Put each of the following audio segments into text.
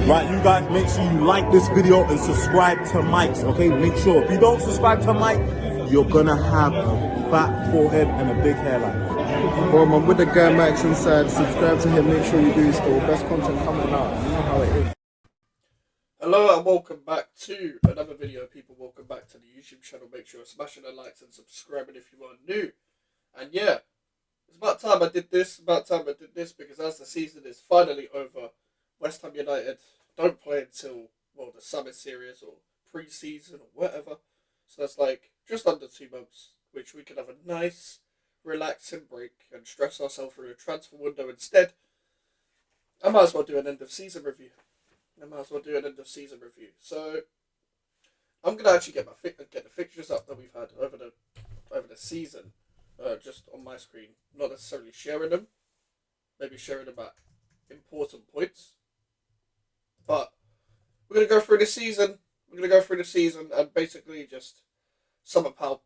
Right, you guys, make sure you like this video and subscribe to Mike's, okay? Make sure. If you don't subscribe to Mike, you're gonna have a fat forehead and a big hairline. I'm with the guy Max inside. Subscribe to him. Make sure you do still. Best content coming out. You know how it is. Hello and welcome back to another video, people. Welcome back to the YouTube channel. Make sure you're smashing the likes and subscribing if you are new. And yeah, it's about time I did this. Because as the season is finally over, West Ham United don't play until, well, the summer series or pre-season or whatever. So that's like just under 2 months, which we can have a nice, relaxing break and stress ourselves through a transfer window instead. I might as well do an end of season review. So I'm gonna actually get the fixtures up that we've had over the season, just on my screen. Not necessarily sharing them, maybe sharing them at important points. But we're gonna go through the season. And basically just sum up how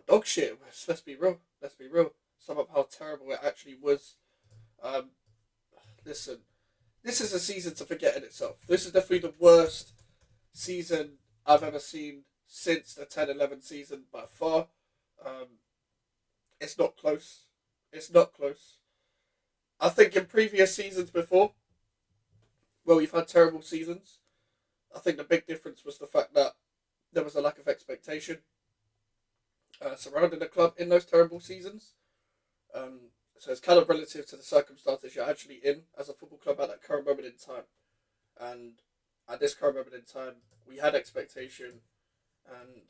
dog shit it was. Let's be real. Sum up how terrible it actually was. Listen. This is a season to forget in itself. This is definitely the worst season I've ever seen since the 10-11 season by far. It's not close. I think in previous seasons before, where we've had terrible seasons, I think the big difference was the fact that there was a lack of expectation surrounding the club in those terrible seasons. So it's kind of relative to the circumstances you're actually in as a football club at that current moment in time. And at this current moment in time, we had expectation, and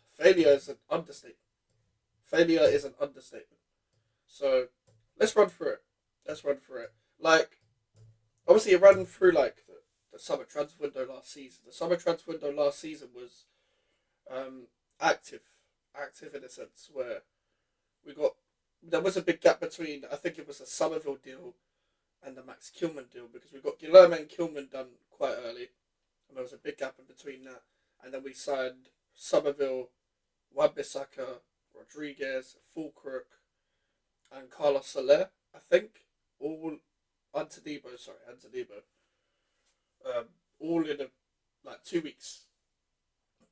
failure is an understatement. So let's run through it. Like, obviously, it ran through like the summer transfer window last season. The summer transfer window last season was active in a sense where there was a big gap between, I think it was the Somerville deal and the Max Kilman deal, because we got Guilherme and Kilman done quite early, and there was a big gap in between that, and then we signed Somerville, Wan-Bissaka, Rodriguez, Fulkirk, and Carlos Soler, I think, all Antonibo, all in like 2 weeks.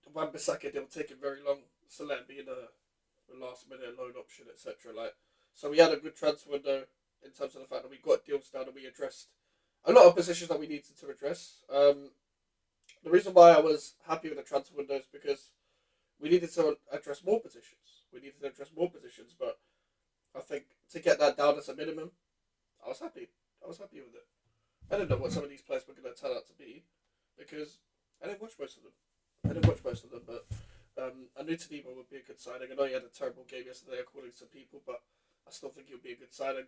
The Wan-Bissaka deal taking very long, Soler being the last minute loan option, etc. So we had a good transfer window in terms of the fact that we got deals done and we addressed a lot of positions that we needed to address. The reason why I was happy with the transfer window is because we needed to address more positions. But I think to get that down as a minimum, I was happy with it. I didn't know what some of these players were going to turn out to be, because I didn't watch most of them. But I knew Tadibo would be a good signing. I know he had a terrible game yesterday, according to people, but I still think he'll be a good signing.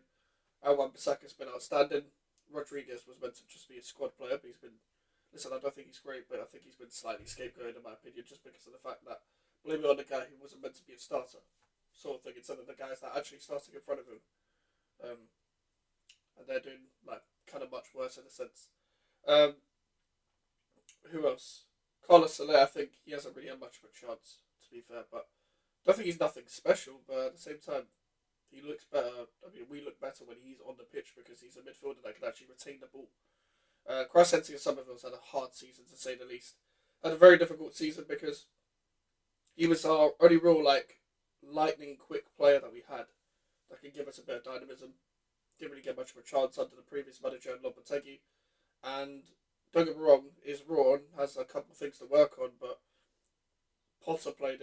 Wan-Bissaka's been outstanding. Rodriguez was meant to just be a squad player, but I don't think he's great, but I think he's been slightly scapegoated in my opinion, just because of the fact that blaming on the guy who wasn't meant to be a starter, sort of thing, instead of the guys that actually starting in front of him. And they're doing like kind of much worse in a sense. Who else? Carlos Soler, I think he hasn't really had much of a chance, to be fair, but I don't think he's nothing special, but at the same time, he looks better. I mean, we look better when he's on the pitch because he's a midfielder that can actually retain the ball. Crescenzi and Somerville's had a hard season, to say the least. Had a very difficult season because he was our only real, like, lightning quick player that we had that could give us a bit of dynamism. Didn't really get much of a chance under the previous manager, Lopetegui. And don't get me wrong, is raw and has a couple of things to work on, but Potter played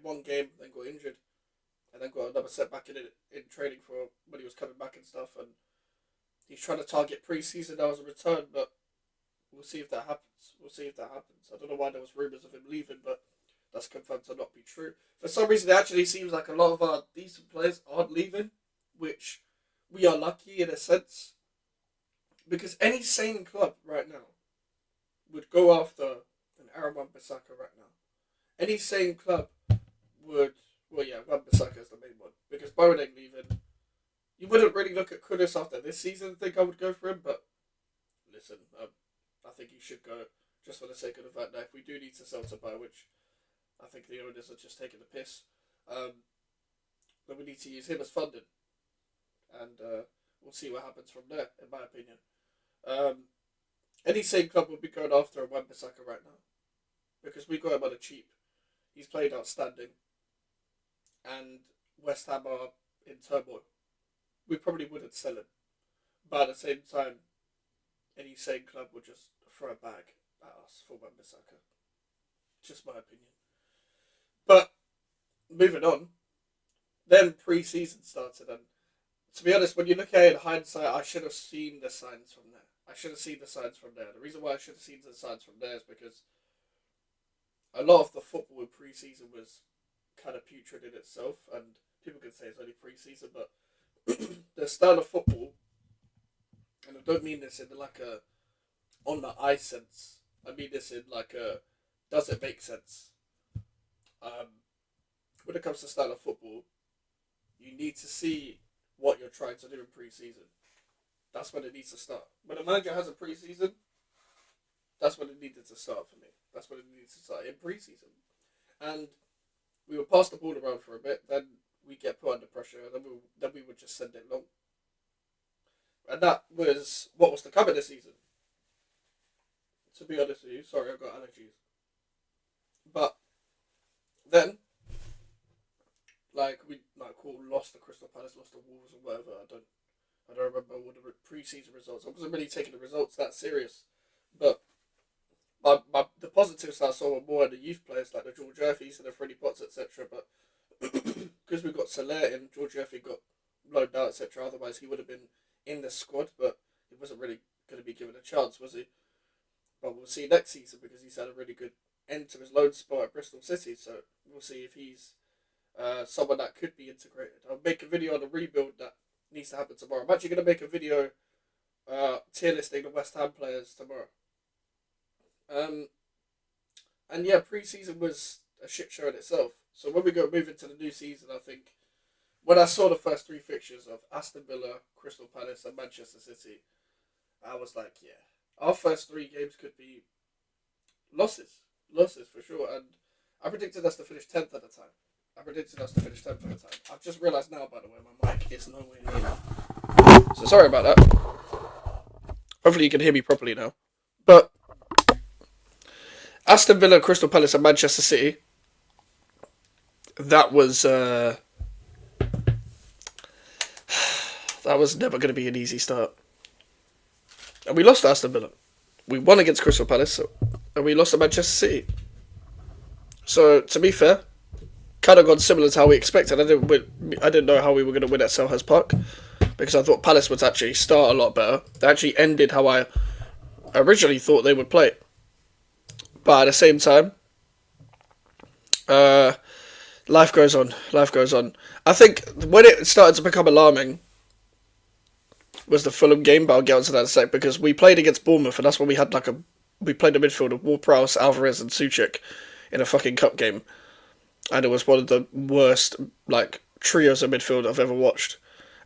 one game, then got injured, and then got another setback in training for when he was coming back and stuff, and he's trying to target pre-season now as a return, but we'll see if that happens. I don't know why there was rumours of him leaving, but that's confirmed to not be true. For some reason, it actually seems like a lot of our decent players aren't leaving, which we are lucky in a sense, because any sane club right now would go after an Aaron Wan-Bissaka right now. Any sane club would, Wan-Bissaka is the main one, because Bowen ain't leaving. You wouldn't really look at Kudus after this season and think I would go for him, but listen, I think he should go, just for the sake of the fact that if we do need to sell to buy, which I think the owners are just taking the piss, then we need to use him as funding, and we'll see what happens from there, in my opinion. Any same club would be going after a Wan-Bissaka right now because we got him on a cheap. He's played outstanding, and West Ham are in turmoil. We probably wouldn't sell him, but at the same time, any sane club would just throw a bag at us for Wan-Bissaka. Just my opinion. But moving on, then pre-season started, and to be honest, when you look at it in hindsight, I should have seen the signs from there. The reason why I should have seen the signs from there is because a lot of the football in pre-season was kind of putrid in itself, and people can say it's only pre-season, but the style of football, and I don't mean this in like a on the eye sense, I mean this in like a does it make sense? When it comes to style of football, you need to see what you're trying to do in pre-season. That's when it needs to start. When a manager has a pre-season, that's when it needed to start for me. That's when it needed to start, in pre-season. And we would pass the ball around for a bit, then we get put under pressure, and then we would just send it long. And that was what was to come in this season. To be honest with you, sorry, I've got allergies. But then, we lost to Crystal Palace, lost to Wolves or whatever. I don't remember all the pre-season results. I wasn't really taking the results that serious. But the positives I saw were more in the youth players like the George Murphys and the Freddie Potts, etc. But because we got Soler and George Murphy got loaned out, etc. Otherwise, he would have been in the squad, but he wasn't really going to be given a chance, was he? But we'll see next season because he's had a really good end to his loan spot at Bristol City. So we'll see if he's someone that could be integrated. I'll make a video on the rebuild that needs to happen tomorrow. I'm actually going to make a video tier listing the West Ham players tomorrow. And yeah, pre-season was a shit show in itself. So when we move into the new season, I think when I saw the first three fixtures of Aston Villa, Crystal Palace and Manchester City, I was like, yeah, our first three games could be losses for sure. And I predicted us to finish 10th at the time. I've just realised now, by the way, my mic is nowhere near now. So sorry about that. Hopefully you can hear me properly now. But Aston Villa, Crystal Palace and Manchester City, that was never going to be an easy start. And we lost to Aston Villa. We won against Crystal Palace, and we lost to Manchester City. So, to be fair, kind of gone similar to how we expected. I didn't know how we were going to win at Selhurst Park, because I thought Palace would actually start a lot better. They actually ended how I originally thought they would play. But at the same time, life goes on. I think when it started to become alarming was the Fulham game, but I'll get onto that in a sec, because we played against Bournemouth, and that's when we had we played a midfield of Ward-Prowse, Alvarez and Souček in a fucking cup game. And it was one of the worst, trios of midfield I've ever watched.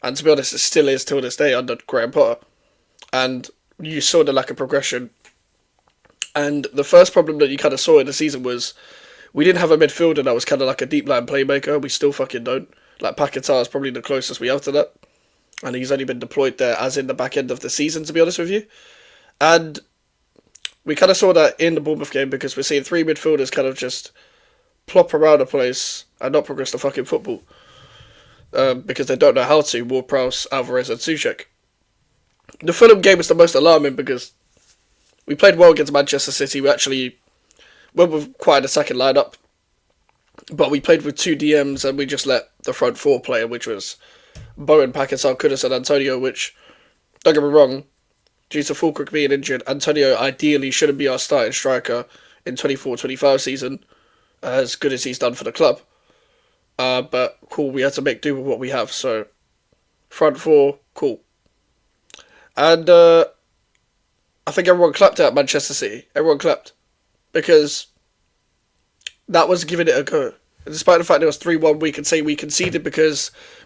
And to be honest, it still is till this day under Graham Potter. And you saw the lack of progression. And the first problem that you kind of saw in the season was we didn't have a midfielder that was kind of like a deep line playmaker. We still fucking don't. Paquetá is probably the closest we have to that. And he's only been deployed there as in the back end of the season, to be honest with you. And we kind of saw that in the Bournemouth game because we're seeing three midfielders kind of just plop around the place and not progress the fucking football. Because they don't know how to. Ward-Prowse, Alvarez and Souček. The Fulham game was the most alarming because we played well against Manchester City. We actually went with quite a second lineup. But we played with two DMs and we just let the front four play, which was Bowen, Paquetá, Kudus and Antonio, which, don't get me wrong, due to Fulkrug being injured, Antonio ideally shouldn't be our starting striker in 24-25 season, as good as he's done for the club. But cool, we had to make do with what we have, so front four, cool. And I think everyone clapped at Manchester City. Everyone clapped. Because that was giving it a go. And despite the fact it was 3-1, we can say we conceded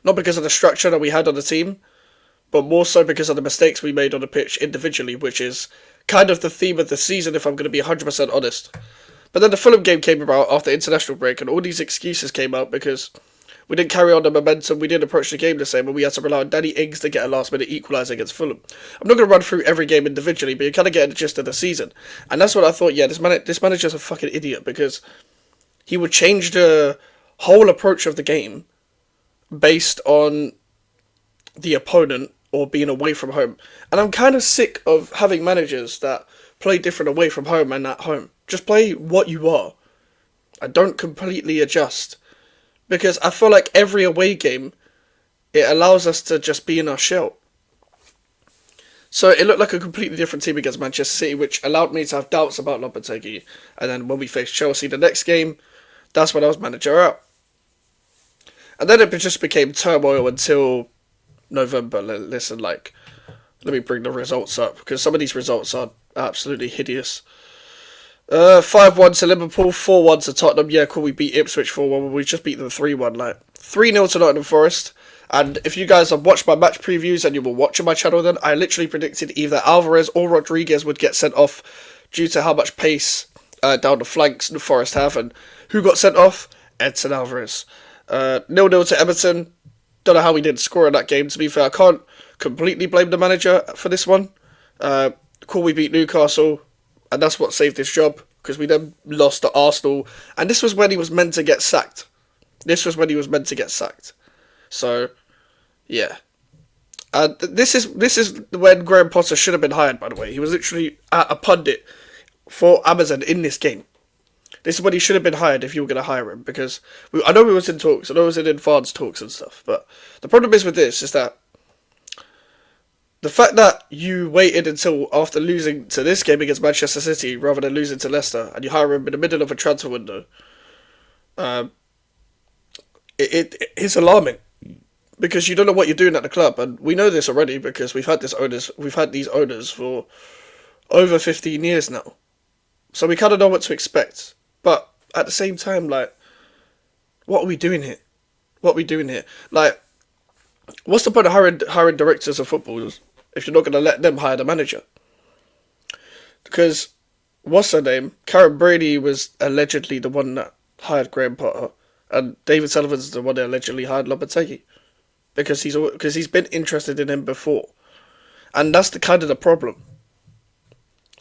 not because of the structure that we had on the team, but more so because of the mistakes we made on the pitch individually, which is kind of the theme of the season, if I'm going to be 100% honest. But then the Fulham game came about after international break, and all these excuses came out because We didn't carry on the momentum. We didn't approach the game the same, and we had to rely on Danny Ings to get a last-minute equaliser against Fulham. I'm not going to run through every game individually, but you're kind of getting the gist of the season. And that's what I thought, yeah, this manager's a fucking idiot, because he would change the whole approach of the game based on the opponent or being away from home. And I'm kind of sick of having managers that play different away from home and at home. Just play what you are. I don't completely adjust. Because I feel like every away game, it allows us to just be in our shell. So it looked like a completely different team against Manchester City, which allowed me to have doubts about Lopetegui. And then when we faced Chelsea the next game, that's when I was manager out. And then it just became turmoil until November. Listen, let me bring the results up, because some of these results are absolutely hideous. 5-1 to Liverpool, 4-1 to Tottenham. Yeah, cool, we beat Ipswich 4-1, we just beat them 3-1. 3-0 to Nottingham Forest. And if you guys have watched my match previews and you were watching my channel then, I literally predicted either Alvarez or Rodriguez would get sent off due to how much pace down the flanks the Forest have. And who got sent off? Edson Alvarez. 0-0 to Everton. Don't know how we didn't score in that game, to be fair. I can't completely blame the manager for this one. Cool, we beat Newcastle, and that's what saved this job, because we then lost to Arsenal, and this was when he was meant to get sacked. So, yeah. This is when Graham Potter should have been hired, by the way. He was literally a pundit for Amazon in this game. This is when he should have been hired if you were going to hire him, because I know we was in talks, I know we was in advanced talks and stuff, but the problem is with this is that the fact that you waited until after losing to this game against Manchester City rather than losing to Leicester, and you hire him in the middle of a transfer window, it's alarming, because you don't know what you're doing at the club, and we know this already because we've had these owners for over 15 years now, so we kind of know what to expect. But at the same time, what are we doing here? What's the point of hiring directors of football if you're not going to let them hire the manager? Because, what's her name? Karen Brady was allegedly the one that hired Graham Potter, and David Sullivan's the one that allegedly hired Lopetegui, because he's been interested in him before, and that's the problem.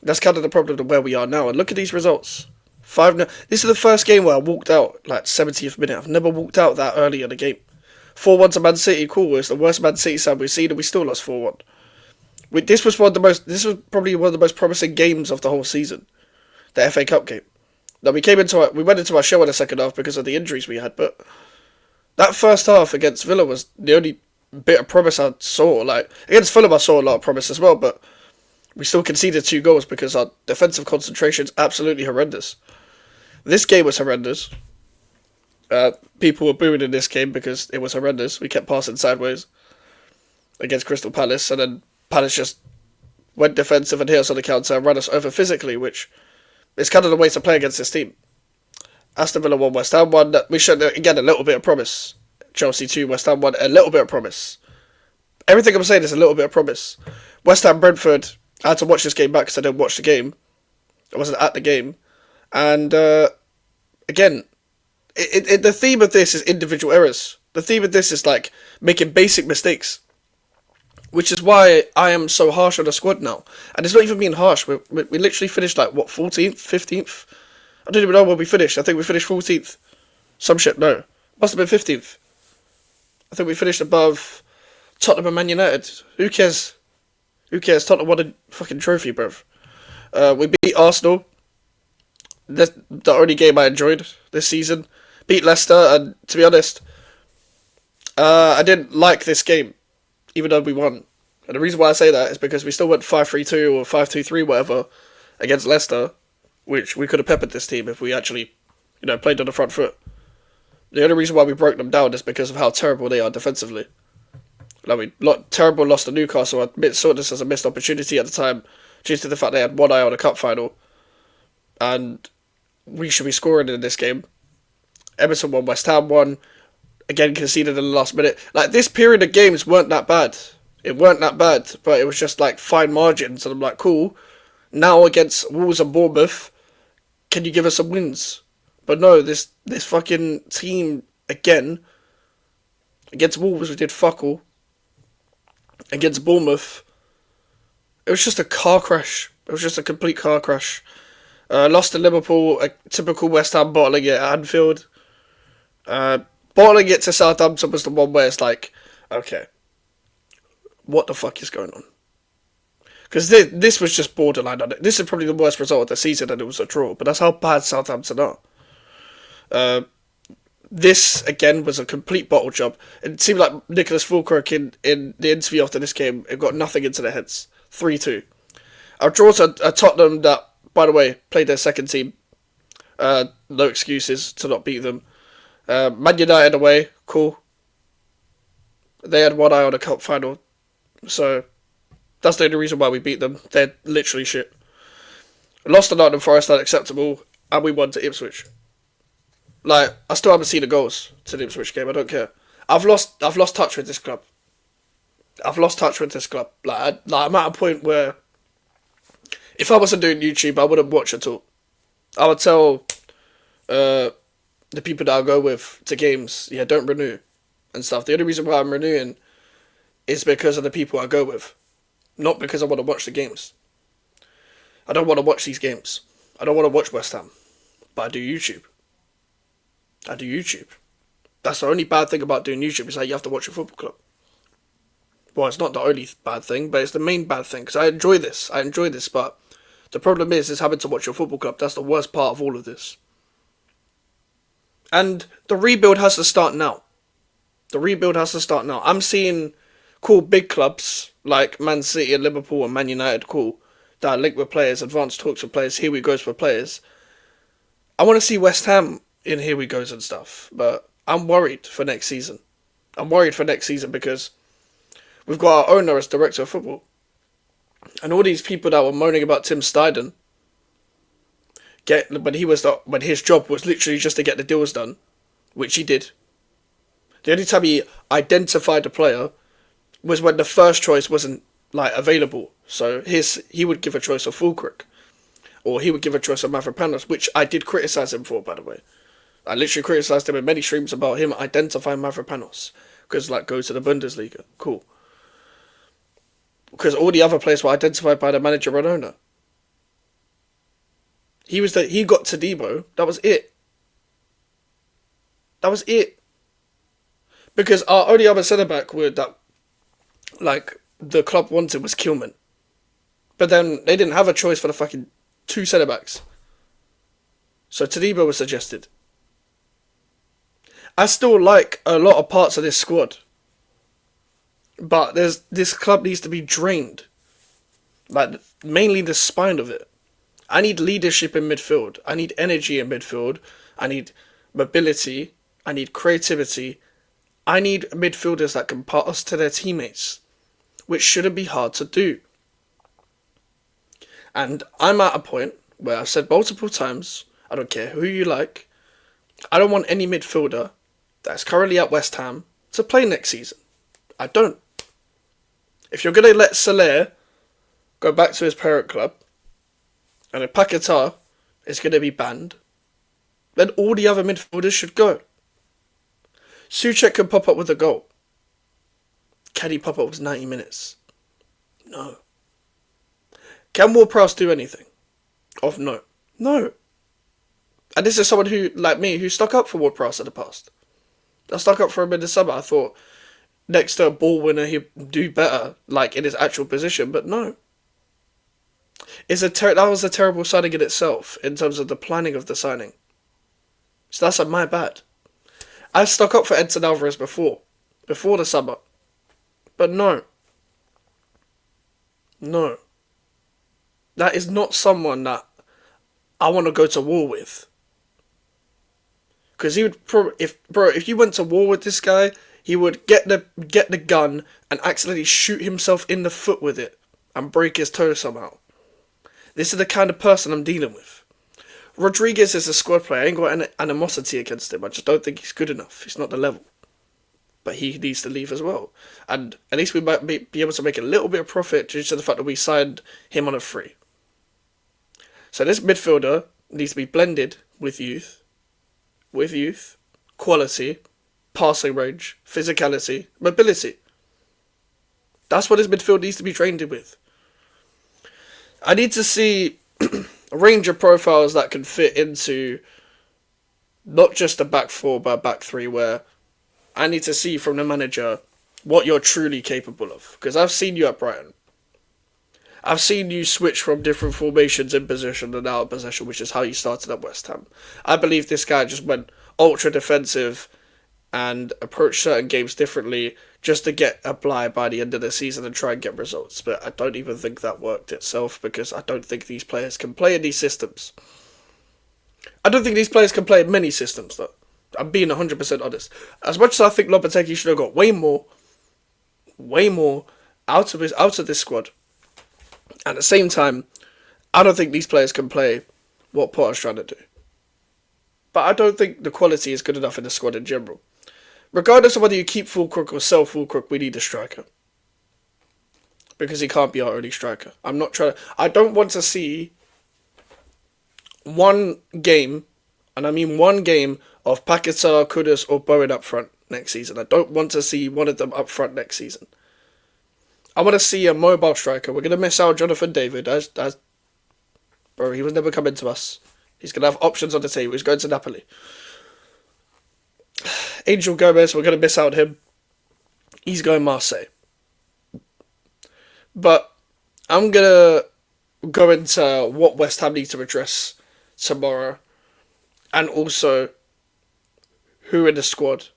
That's kind of the problem of where we are now. And look at these results. 5-0. This is the first game where I walked out 70th minute. I've never walked out that early in the game. 4-1 to Man City. Cool. It's the worst Man City side we've seen, and we still lost 4-1. This was probably one of the most promising games of the whole season, the FA Cup game. Now we went into our show in the second half because of the injuries we had, but that first half against Villa was the only bit of promise I saw. Against Fulham, I saw a lot of promise as well, but we still conceded 2 goals because our defensive concentration is absolutely horrendous. This game was horrendous. People were booing in this game because it was horrendous. We kept passing sideways against Crystal Palace, and then Palace just went defensive and hit us on the counter and ran us over physically, which is kind of the way to play against this team. Aston Villa 1, West Ham 1. We showed, again, a little bit of promise. Chelsea 2, West Ham 1, a little bit of promise. Everything I'm saying is a little bit of promise. West Ham Brentford, I had to watch this game back because I didn't watch the game. I wasn't at the game. And, again, the theme of this is individual errors. The theme of this is, making basic mistakes. Which is why I am so harsh on the squad now. And it's not even being harsh. We literally finished, 14th? 15th? I don't even know where we finished. I think we finished 14th. Some shit, no. Must have been 15th. I think we finished above Tottenham and Man United. Who cares? Tottenham won a fucking trophy, bruv. We beat Arsenal. That's the only game I enjoyed this season. Beat Leicester, and to be honest, I didn't like this game, even though we won. And the reason why I say that is because we still went 5-3-2 or 5-2-3, whatever, against Leicester, which we could have peppered this team if we actually, played on the front foot. The only reason why we broke them down is because of how terrible they are defensively. Terrible loss to Newcastle. I saw this as a missed opportunity at the time, due to the fact they had one eye on a cup final. And we should be scoring in this game. Everton 1, West Ham 1. Again, conceded in the last minute. This period of games weren't that bad. It weren't that bad, but it was just, fine margins. And I'm like, cool. Now against Wolves and Bournemouth, can you give us some wins? But no, this fucking team, again, Against Wolves, we did fuck all. Against Bournemouth, it was just a car crash. It was just a complete car crash. Lost to Liverpool, a typical West Ham bottling it at Anfield. Bottling it to Southampton was the one where it's like, okay, what the fuck is going on? Because this was just borderline. This is probably the worst result of the season, and it was a draw. But that's how bad Southampton are. This, again, was a complete bottle job. It seemed like Nicholas Fulkirk in the interview after this game, it got nothing into their heads. 3-2. Our draws are Tottenham that, by the way, played their second team. No excuses to not beat them. Man United away, cool. They had one eye on a cup final. So, that's the only reason why we beat them. They're literally shit. Lost to Nottingham Forest, unacceptable. And we won to Ipswich. Like, I still haven't seen the goals to the Ipswich game. I don't care. I've lost touch with this club. Like, I'm at a point where if I wasn't doing YouTube, I wouldn't watch at all. I would tell the people that I go with to games, yeah, don't renew and stuff. The only reason why I'm renewing is because of the people I go with, not because I want to watch the games. I don't want to watch these games. I don't want to watch West Ham, but I do YouTube. That's the only bad thing about doing YouTube, is that you have to watch a football club. Well, it's not the only bad thing, but it's the main bad thing, because I enjoy this, but the problem is having to watch your football club. That's the worst part of all of this. And the rebuild has to start now. I'm seeing cool big clubs, like Man City and Liverpool and Man United, cool, that are linked with players, advanced talks with players, here we goes for players. I want to see West Ham in here we goes and stuff, but I'm worried for next season. Because we've got our owner as director of football, and all these people that were moaning about Tim Steidten, when his job was literally just to get the deals done, which he did. The only time he identified a player was when the first choice wasn't like available. So he would give a choice of Fulkirk, or he would give a choice of Mavropanos, which I did criticise him for, by the way. I literally criticised him in many streams about him identifying Mavropanos, because like, go to the Bundesliga, cool. Because all the other players were identified by the manager and owner. He got Todibo. That was it. Because our only other centre back that like the club wanted was Kilman. But then they didn't have a choice for the fucking 2 centre backs. So Todibo was suggested. I still like a lot of parts of this squad. But this club needs to be drained. Like, mainly the spine of it. I need leadership in midfield. I need energy in midfield. I need mobility. I need creativity. I need midfielders that can pass to their teammates, which shouldn't be hard to do. And I'm at a point where I've said multiple times, I don't care who you like, I don't want any midfielder that's currently at West Ham to play next season. I don't. If you're going to let Soler go back to his parent club, and if Paquetá is going to be banned, then all the other midfielders should go. Souček can pop up with a goal. Can he pop up with 90 minutes? No. Can Ward-Prowse do anything? No. And this is someone who, like me, who stuck up for Ward-Prowse in the past. I stuck up for him in the summer. I thought next to a ball winner he'd do better, like in his actual position, but no. That was a terrible signing in itself, in terms of the planning of the signing. So that's my bad. I stuck up for Edson Alvarez before the summer. But no. That is not someone that I want to go to war with. Because he would if you went to war with this guy, he would get the gun and accidentally shoot himself in the foot with it and break his toe somehow. This is the kind of person I'm dealing with. Rodriguez is a squad player. I ain't got animosity against him. I just don't think he's good enough. He's not the level. But he needs to leave as well. And at least we might be able to make a little bit of profit due to the fact that we signed him on a free. So this midfielder needs to be blended with youth, quality, passing range, physicality, mobility. That's what his midfield needs to be trained with. I need to see a range of profiles that can fit into not just a back four, but a back three, where I need to see from the manager what you're truly capable of. Because I've seen you at Brighton. I've seen you switch from different formations in possession and out of possession, which is how you started at West Ham. I believe this guy just went ultra defensive and approached certain games differently just to get a bye by the end of the season and try and get results. But I don't even think that worked itself, because I don't think these players can play in these systems. I don't think these players can play in many systems, though. I'm being 100% honest. As much as I think Lopetegui should have got way more out of this squad, at the same time, I don't think these players can play what Potter's trying to do. But I don't think the quality is good enough in the squad in general. Regardless of whether you keep Fulcrook or sell Fulcrook, we need a striker. Because he can't be our only striker. I don't want to see one game, and I mean one game, of Paquetá, Kudus or Bowen up front next season. I don't want to see one of them up front next season. I want to see a mobile striker. We're going to miss out Jonathan David. Bro, he was never coming to us. He's going to have options on the table. He's going to Napoli. Angel Gomez, we're going to miss out him. He's going Marseille. But I'm going to go into what West Ham need to address tomorrow. And also who in the squad.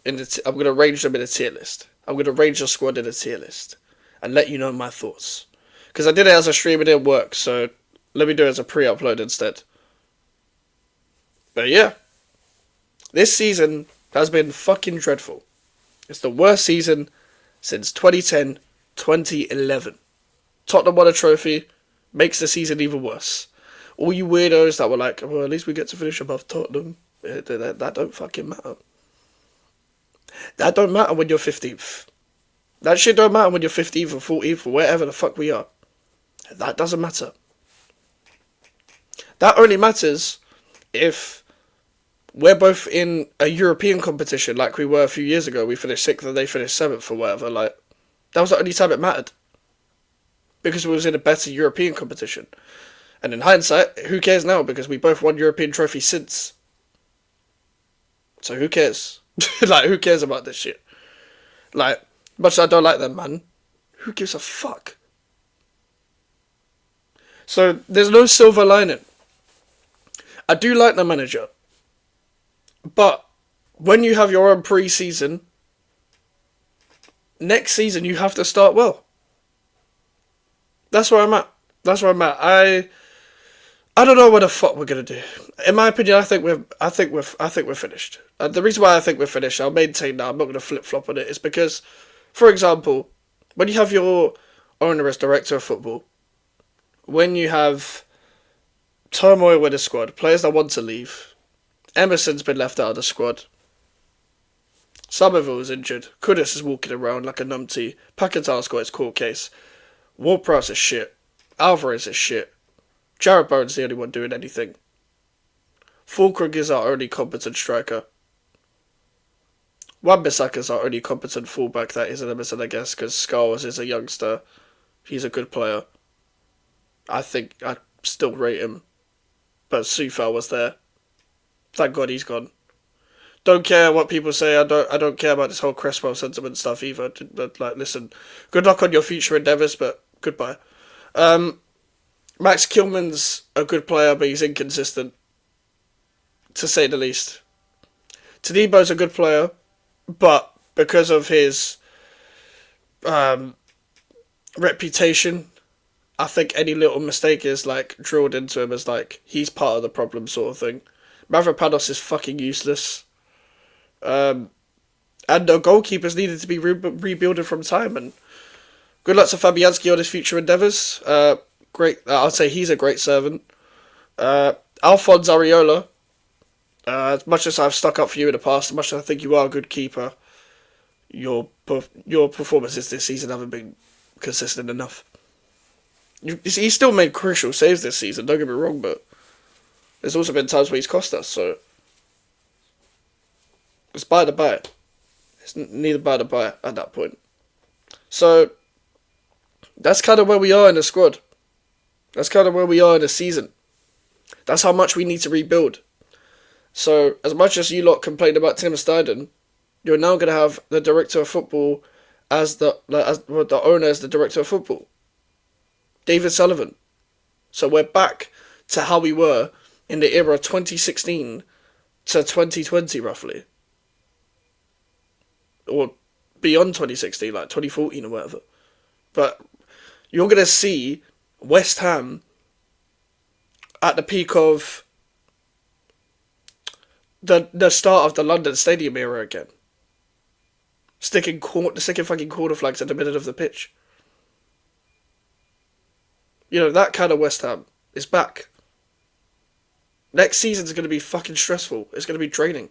I'm going to range them in a tier list. I'm going to range the squad in a tier list and let you know my thoughts. Because I did it as a stream, it didn't work, so let me do it as a pre-upload instead. But yeah, this season has been fucking dreadful. It's the worst season since 2010-2011. Tottenham won a trophy, makes the season even worse. All you weirdos that were like, well, at least we get to finish above Tottenham, that don't fucking matter. That don't matter when you're 15th. That shit don't matter when you're 15th or 14th or wherever the fuck we are. That doesn't matter. That only matters if we're both in a European competition like we were a few years ago. We finished 6th and they finished 7th or whatever. Like, that was the only time it mattered. Because we was in a better European competition. And in hindsight, who cares now? Because we both won European trophies since. So who cares? Like, who cares about this shit? Like, much as I don't like them, man, who gives a fuck? So, there's no silver lining. I do like the manager. But, when you have your own pre-season, next season you have to start well. That's where I'm at. I don't know what the fuck we're gonna do. In my opinion, I think we're finished. The reason why I think we're finished, I'll maintain that. I'm not gonna flip flop on it. Is because, for example, when you have your owner as director of football, when you have turmoil with the squad, players that want to leave, Emerson's been left out of the squad. Somerville's injured. Kudus is walking around like a numpty. Paquetá's got his court case. Ward-Prowse is shit. Alvarez is shit. Jarrod Bowen's the only one doing anything. Fulcrook is our only competent striker. Wan-Bissaka's our only competent fullback that isn't Emerson, I guess, because Scholes is a youngster. He's a good player. I think I still rate him. But Soufal was there. Thank God he's gone. Don't care what people say. I don't care about this whole Cresswell sentiment stuff either. But, like, listen, good luck on your future endeavours, but goodbye. Max Kilman's a good player, but he's inconsistent, to say the least. Tadebo's a good player, but because of his reputation, I think any little mistake is like drilled into him as like he's part of the problem sort of thing. Mavropanos is fucking useless. And the goalkeepers needed to be rebuilded from time, and good luck to Fabianski on his future endeavours. Great, I'll say he's a great servant. Alphonse Areola, as much as I've stuck up for you in the past, as much as I think you are a good keeper, your performances this season haven't been consistent enough. He's still made crucial saves this season, don't get me wrong, but there's also been times where he's cost us, so It's by the by. It's neither by the by at that point. So that's kind of where we are in the squad. That's kind of where we are in the season. That's how much we need to rebuild. So as much as you lot complained about Tim Steiden, you're now going to have the director of football as the owner as the director of football. David Sullivan. So we're back to how we were in the era 2016 to 2020 roughly. Or beyond 2016, like 2014 or whatever. But you're going to see West Ham at the peak of the start of the London Stadium era again. Sticking fucking corner flags in the middle of the pitch. You know, that kind of West Ham is back. Next season's going to be fucking stressful. It's going to be draining.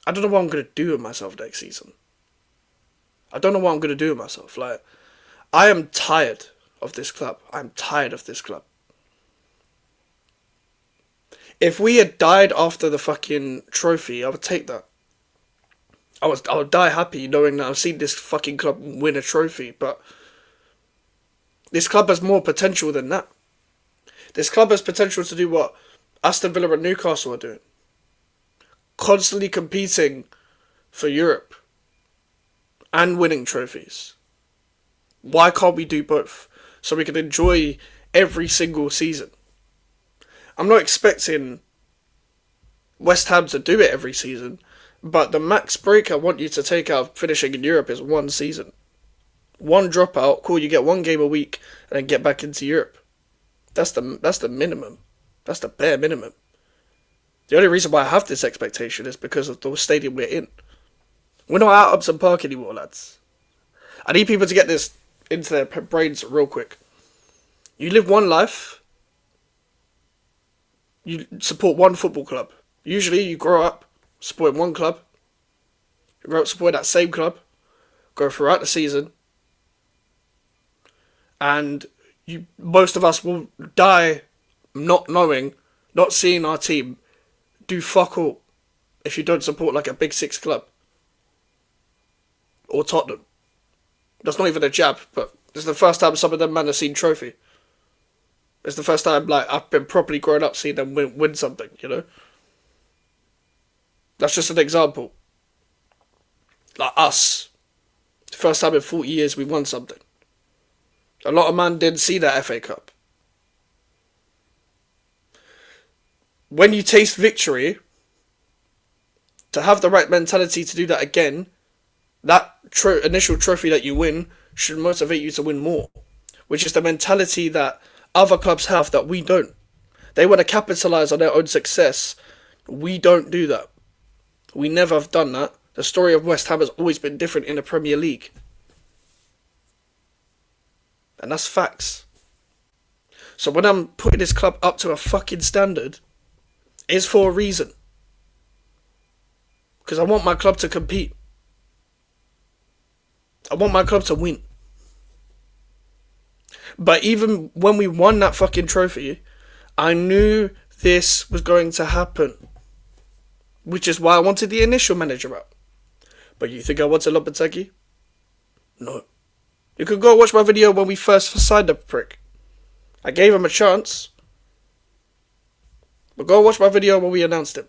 I don't know what I'm going to do with myself next season. I don't know what I'm going to do with myself. Like, I am tired of this club. I'm tired of this club. If we had died after the fucking trophy, I would take that. I would die happy knowing that I've seen this fucking club win a trophy, but this club has more potential than that. This club has potential to do what Aston Villa and Newcastle are doing. Constantly competing for Europe and winning trophies. Why can't we do both? So we can enjoy every single season. I'm not expecting West Ham to do it every season, but the max break I want you to take out of finishing in Europe is one season. One dropout, cool, you get one game a week, and then get back into Europe. That's the minimum. That's the bare minimum. The only reason why I have this expectation is because of the stadium we're in. We're not at Upton Park anymore, lads. I need people to get this into their brains real quick. You live one life. You support one football club. Usually you grow up supporting one club. You grow up supporting that same club. Go throughout the season. And most of us will die not knowing, not seeing our team do fuck all if you don't support like a Big Six club. Or Tottenham. That's not even a jab, but it's the first time some of them men have seen trophy. It's the first time like I've been properly grown up seeing them win something, you know? That's just an example. Like us. The first time in 40 years we won something. A lot of men didn't see that FA Cup. When you taste victory, to have the right mentality to do that again, that initial trophy that you win should motivate you to win more. Which is the mentality that other clubs have that we don't. They want to capitalise on their own success. We don't do that. We never have done that. The story of West Ham has always been different in the Premier League. And that's facts. So when I'm putting this club up to a fucking standard, it's for a reason. Because I want my club to compete. I want my club to win. But even when we won that fucking trophy, I knew this was going to happen. Which is why I wanted the initial manager out. But you think I wanted Lopetegui? No. You can go watch my video when we first signed the prick. I gave him a chance. But go watch my video when we announced him.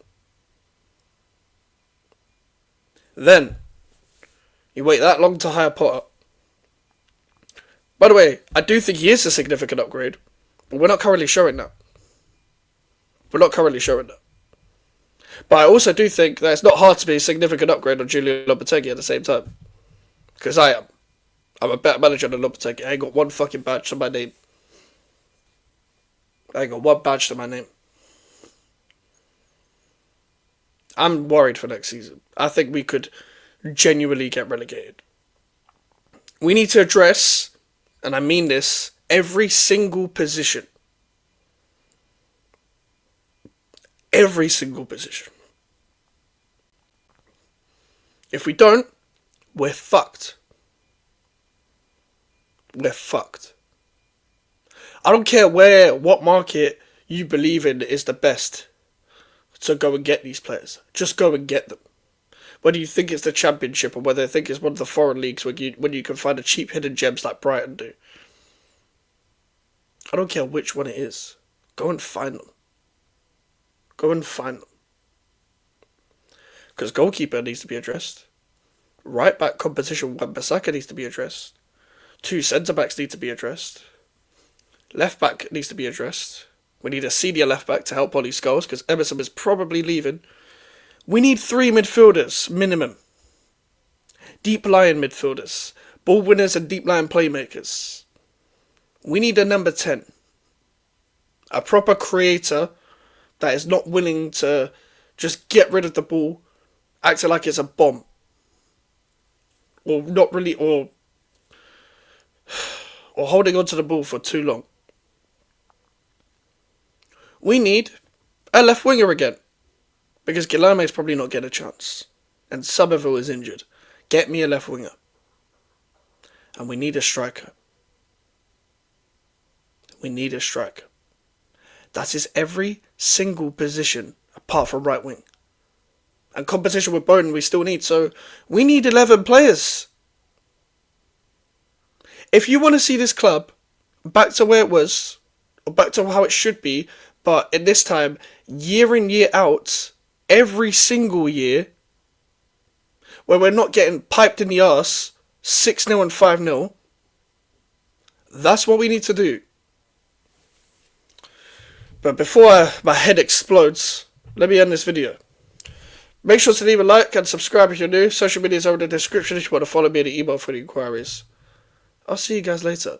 Then, you wait that long to hire Potter. By the way, I do think he is a significant upgrade. But we're not currently showing that. We're not currently showing that. But I also do think that it's not hard to be a significant upgrade on Julian Lopetegui at the same time. Because I am. I'm a better manager than Lopetegui. I ain't got one fucking badge to my name. I ain't got one badge to my name. I'm worried for next season. I think we could genuinely get relegated. We need to address, and I mean this, every single position. Every single position. If we don't, we're fucked. We're fucked. I don't care what market you believe in is the best to go and get these players. Just go and get them. whether you think it's the Championship or whether you think it's one of the foreign leagues when you can find a cheap hidden gems like Brighton do. I don't care which one it is. Go and find them. Go and find them. Because goalkeeper needs to be addressed. Right back competition Wan-Bissaka needs to be addressed. 2 centre-backs need to be addressed. Left back needs to be addressed. We need a senior left back to help Ollie Scholes because Emerson is probably leaving. We need 3 midfielders, minimum. Deep line midfielders. Ball winners and deep line playmakers. We need a number 10. A proper creator that is not willing to just get rid of the ball, acting like it's a bomb. Or not really, or holding onto the ball for too long. We need a left winger again. Because Guilherme is probably not getting a chance. And Somerville is injured. Get me a left winger. And we need a striker. We need a striker. That is every single position apart from right wing. And competition with Bowden we still need. So we need 11 players. If you want to see this club back to where it was, or back to how it should be, but in this time, year in, year out, every single year, where we're not getting piped in the arse 6-0 and 5-0, that's what we need to do. But before my head explodes, let me end this video. Make sure to leave a like and subscribe if you're new. Social media is over in the description if you want to follow me and email for any inquiries. I'll see you guys later.